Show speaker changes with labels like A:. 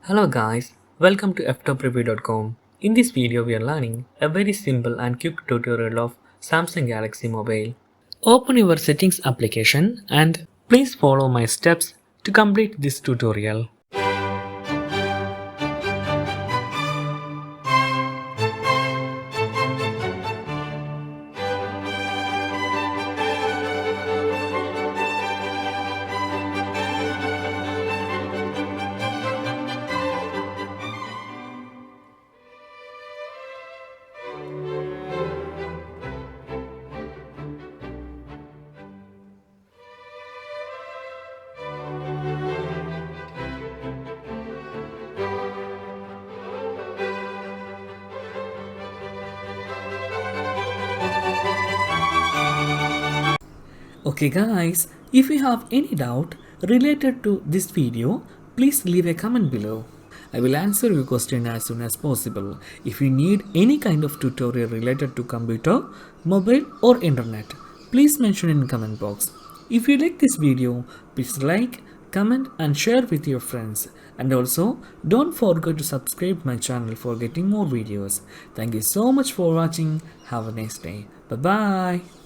A: Hello guys, welcome to Ftopreview.com. In this video we are learning a very simple and quick tutorial of Samsung Galaxy Mobile. Open your settings application and please follow my steps to complete this tutorial. Okay guys, if you have any doubt related to this video, please leave a comment below. I will answer your question as soon as possible. If you need any kind of tutorial related to computer, mobile or internet, please mention in comment box. If you like this video, please like, comment and share with your friends. And also, don't forget to subscribe my channel for getting more videos. Thank you so much for watching. Have a nice day. Bye bye.